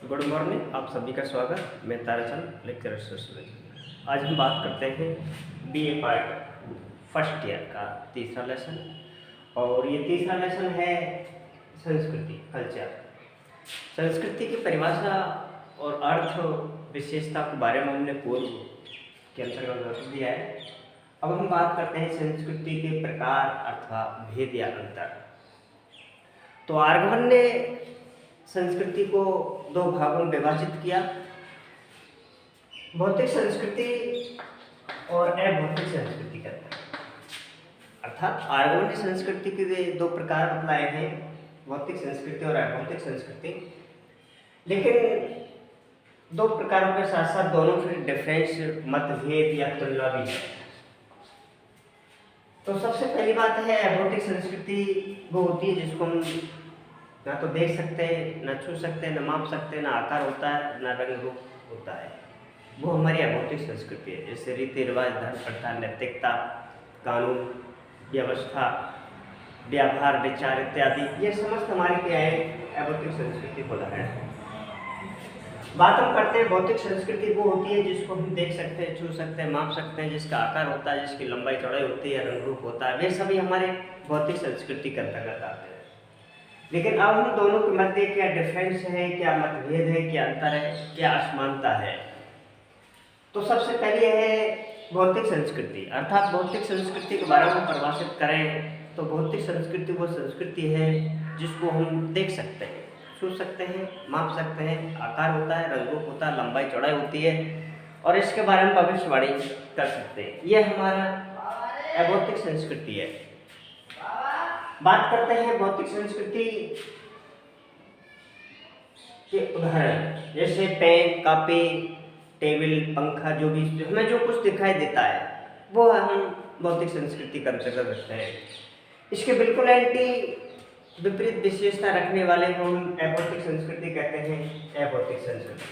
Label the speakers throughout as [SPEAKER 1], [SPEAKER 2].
[SPEAKER 1] Good morning, आप सभी का स्वागत। मैं ताराचंद, लेक्चरर सोशल। आज हम बात करते हैं बीए पार्ट फर्स्ट ईयर का तीसरा लेसन। और ये तीसरा लेसन है संस्कृति, कल्चर। संस्कृति की परिभाषा और अर्थ विशेषता के बारे में हमने पूर्व के अंतर्गत बता दिया है। अब हम बात करते हैं संस्कृति के प्रकार अथवा भेद या अंतर। तो आर्गवन ने संस्कृति को दो भागों में विभाजित किया, भौतिक संस्कृति और अभौतिक संस्कृति कहते हैं। अर्थात आर्गवन ने संस्कृति के दो प्रकार बतलाए हैं, भौतिक संस्कृति और अभौतिक संस्कृति। लेकिन दो प्रकारों के साथ साथ दोनों के डिफरेंस, मतभेद या तुलना भी है। तो सबसे पहली बात है अभौतिक संस्कृति वो होती है जिसको हम ना तो देख सकते हैं, ना छू सकते हैं, ना माप सकते हैं, ना आकार होता है, ना रंग रूप होता है। वो हमारी अभौतिक संस्कृति है। जैसे रीति रिवाज, धर्म प्रथा, नैतिकता, कानून, व्यवस्था, व्यवहार, विचार इत्यादि, ये समस्त हमारी क्या है, अभौतिक संस्कृति को उदाहरण है। बात हम करते हैं भौतिक संस्कृति वो होती है जिसको हम देख सकते हैं, छू सकते हैं, माप सकते हैं, जिसका आकार होता है, जिसकी लंबाई चौड़ाई होती है, रंग रूप होता है। वे सभी हमारे भौतिक संस्कृति के अंतर्गत आते हैं। लेकिन अब हम दोनों के मध्य क्या डिफरेंस है, क्या मतभेद है, क्या अंतर है, क्या असमानता है। तो सबसे पहले है भौतिक संस्कृति। अर्थात भौतिक संस्कृति के बारे में परिभाषित करें तो भौतिक संस्कृति वो संस्कृति है जिसको हम देख सकते हैं, छू सकते हैं, माप सकते हैं, आकार होता है, रंग रूप होता है, लंबाई चौड़ाई होती है और इसके बारे में भविष्यवाणी कर सकते हैं। यह हमारा अभौतिक संस्कृति है। बात करते हैं भौतिक संस्कृति के उदाहरण, जैसे पेन, कॉपी, टेबल, पंखा, जो भी हमें जो कुछ दिखाई देता है वो हम भौतिक संस्कृति का अंतर्गत रखते हैं। इसके बिल्कुल एंटी विपरीत विशेषता रखने वाले को हम अभौतिक संस्कृति कहते हैं। अभौतिक संस्कृति,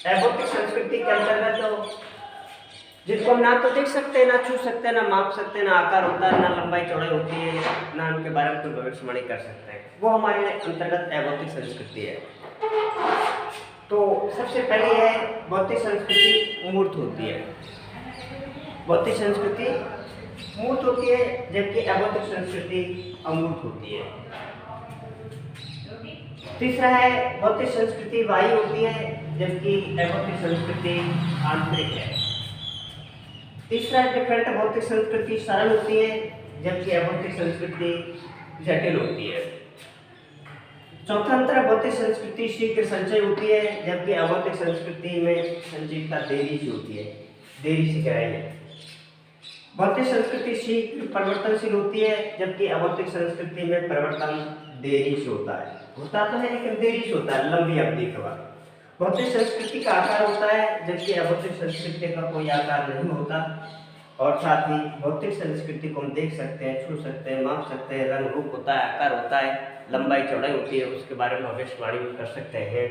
[SPEAKER 1] अभौतिक संस्कृति के अंतर्गत तो जिनको हम ना तो देख सकते हैं, ना छू सकते हैं, ना माप सकते हैं, ना आकार होता है, ना लंबाई चौड़ाई होती है, ना उनके बारे में कोई भविष्यवाणी कर सकते हैं, वो हमारे अंतर्गत अभौतिक संस्कृति है। तो सबसे पहली है भौतिक संस्कृति मूर्त होती है। भौतिक संस्कृति मूर्त होती है जबकि अभौतिक संस्कृति अमूर्त होती है। तीसरा है भौतिक संस्कृति बाह्य होती है जबकि अभौतिक संस्कृति आंतरिक है। तीसरा डिफरेंट भौतिक संस्कृति सरल होती है जबकि अभौतिक संस्कृति जटिल होती है। चौथा अंतर भौतिक संस्कृति शीघ्र संचय होती है जबकि अभौतिक संस्कृति में संचयता देरी से होती है, देरी से कराई है। भौतिक संस्कृति शीघ्र परिवर्तनशील होती है जबकि अभौतिक संस्कृति में परिवर्तन देरी से होता है। होता तो है लेकिन देरी से होता है, लंबी अवधि के बाद। भौतिक संस्कृति का आकार होता है जबकि अभौतिक संस्कृति का कोई आकार नहीं होता। और साथ ही भौतिक संस्कृति को हम देख सकते हैं, छू सकते हैं, माप सकते हैं, रंग रूप होता है, आकार होता है, लंबाई चौड़ाई होती है, उसके बारे में भविष्यवाणी कर सकते हैं।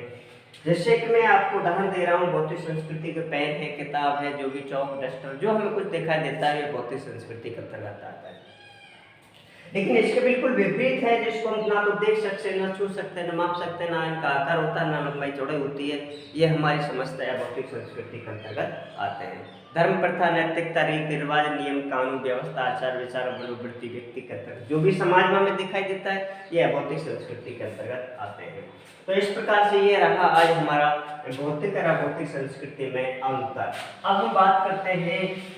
[SPEAKER 1] जैसे कि मैं आपको उदाहरण दे रहा हूँ, भौतिक संस्कृति के पेन है, किताब है, जो भी चौक, डस्टर, जो हमें कुछ दिखाई देता है ये भौतिक संस्कृति के अंतर्गत आता है। लेकिन इसके बिल्कुल विपरीत है जिसको हम ना तो देख सकते हैं, ना छू सकते हैं, ना माप सकते हैं, ना इनका आकार होता है, ना लंबाई चौड़ाई होती है, ये हमारी समस्त भौतिक संस्कृति के अंतर्गत आते हैं। धर्म प्रथा, नैतिकता, रीति रिवाज, नियम, कानून, व्यवस्था, आचार विचार, मनोवृत्ति, व्यक्ति के अंतर्गत जो भी समाज में हमें दिखाई देता है ये भौतिक संस्कृति के अंतर्गत आते हैं। तो इस प्रकार से ये रहा आज हमारा भौतिक और अभौतिक संस्कृति में अंतर। अब हम बात करते हैं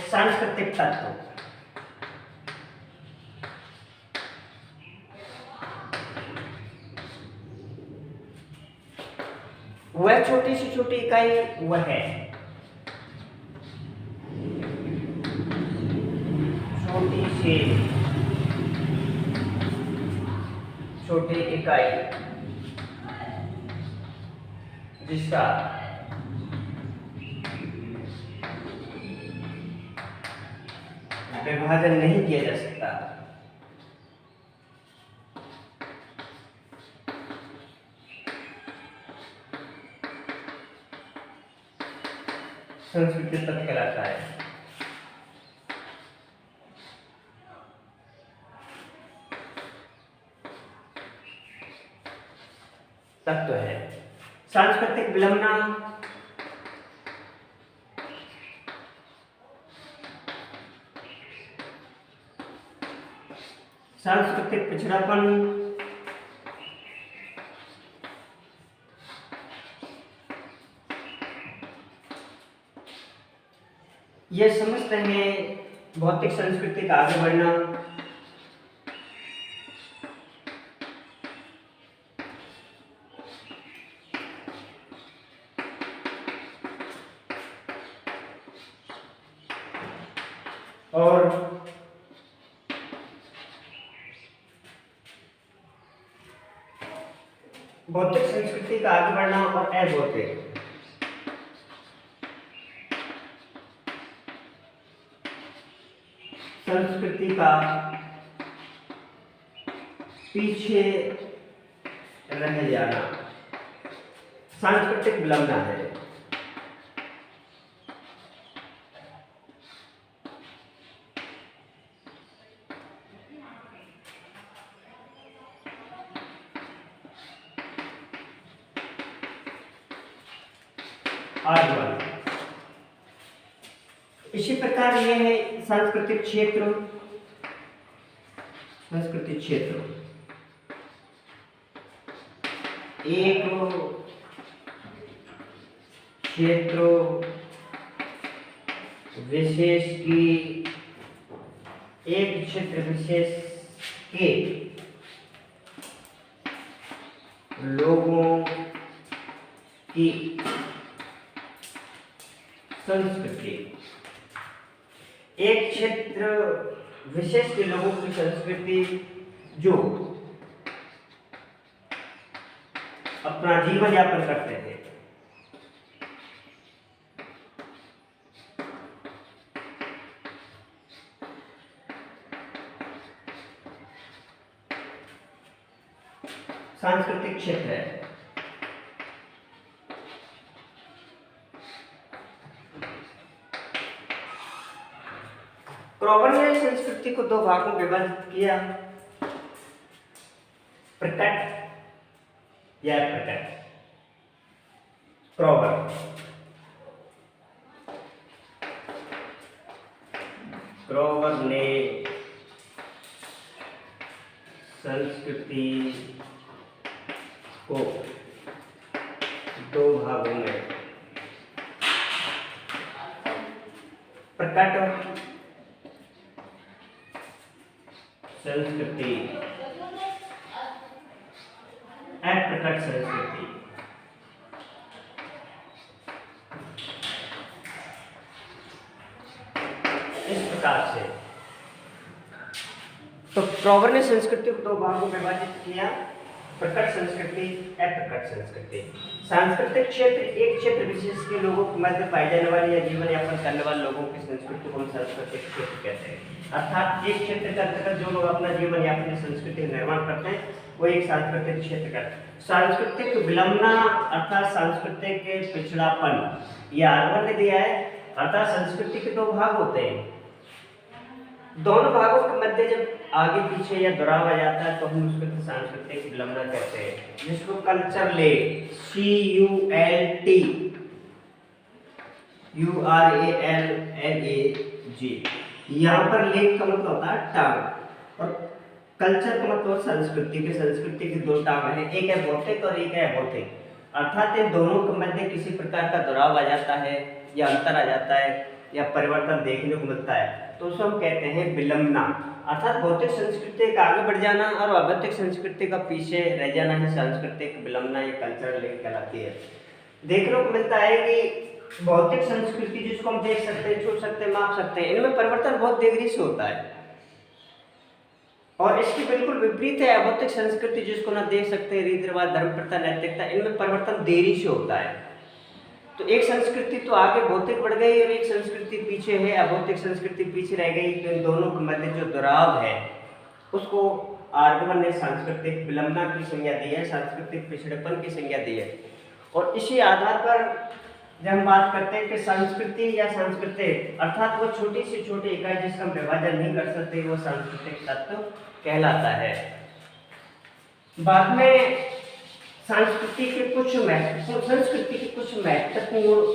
[SPEAKER 1] सांस्कृतिक तत्व। वह छोटी से छोटी इकाई वह है, छोटी से छोटी इकाई जिसका विभाजन नहीं किया जा सकता। संस्कृति तत्व कहलाता है। तत्व है सांस्कृतिक विलंबना, सांस्कृतिक पिछड़ापन, ये समझते हैं भौतिक संस्कृति का आगे बढ़ना। और भौतिक संस्कृति का आगे बढ़ना और अभौतिक संस्कृति का पीछे रह जाना सांस्कृतिक विलंबना है। आगे वाला इसी प्रकार यह है सांस्कृतिक क्षेत्र। सांस्कृतिक क्षेत्र एक क्षेत्र विशेष की, एक क्षेत्र विशेष के लोगों की संस्कृति, एक क्षेत्र विशेष के लोगों की संस्कृति जो अपना जीवन यापन करते हैं। सांस्कृतिक क्षेत्र है। क्रोवर ने संस्कृति को दो भागों में विभाजित किया, प्रकट या प्रकट। क्रोवर ने संस्कृति को दो भागों में प्रकट संस्कृति, अप्रकट संस्कृति। इस प्रकार से तो क्रोवर ने संस्कृति को दो भागों में विभाजित किया, प्रकट संस्कृति, अप्रकट संस्कृति। सांस्कृतिक क्षेत्र एक क्षेत्र विशेष के लोगों के मध्य पाई जाने वाली या जीवन यापन करने वाले लोगों की संस्कृति को हम सांस्कृतिक क्षेत्र कहते हैं। अर्थात एक क्षेत्र के अंतर्गत जो लोग अपना जीवन यापन या संस्कृति का निर्माण करते हैं वो एक सांस्कृतिक क्षेत्र का। सांस्कृतिक विलंबना अर्थात सांस्कृतिक पिछड़ापन यह आर्वन ने दिया है। अर्थात संस्कृति के दो भाग होते हैं, दोनों भागों के मध्य जब आगे पीछे या दोहराव आ जाता है तो हम उसको सांस्कृतिक विलंबना कहते हैं, जिसको कल्चर ले CULT यहाँ पर लेख का मतलब होता है टांग और कल्चर का मतलब संस्कृति के दो टांग है, एक है भौतिक और एक है अभौतिक। अर्थात इन दोनों के मध्य किसी प्रकार का दोहराव आ जाता है या अंतर आ जाता है या परिवर्तन देखने को मिलता है तो उसको हम कहते हैं विलंबना। अर्थात भौतिक संस्कृति का आगे बढ़ जाना और अभौतिक संस्कृति का पीछे रह जाना ही सांस्कृतिक विलंबना या कल्चरल लेख कहलाती है। देखने को मिलता है कि भौतिक संस्कृति जिसको हम देख सकते हैं, छू सकते हैं, माप सकते हैं, इनमें परिवर्तन बहुत देरी से होता है और इसकी बिल्कुल विपरीत है अभौतिक संस्कृति जिसको ना देख सकते हैं, रीति रिवाज, धर्म, प्रथा, नैतिकता, इनमें परिवर्तन देरी से होता है। तो एक संस्कृति तो आगे भौतिक बढ़ गई और एक संस्कृति पीछे है, अभौतिक संस्कृति पीछे रह गई। तो इन दोनों के मध्य जो दोहराव है उसको आर्गवन ने सांस्कृतिक विलंबना की संज्ञा दी है, सांस्कृतिक पिछड़ेपन की संज्ञा दी है। और इसी आधार पर जब हम बात करते हैं कि संस्कृति या सांस्कृतिक अर्थात वो छोटी से छोटी इकाई जिसका हम विभाजन नहीं कर सकते, वो सांस्कृतिक तत्व कहलाता है। बाद में संस्कृति के कुछ महत्वपूर्ण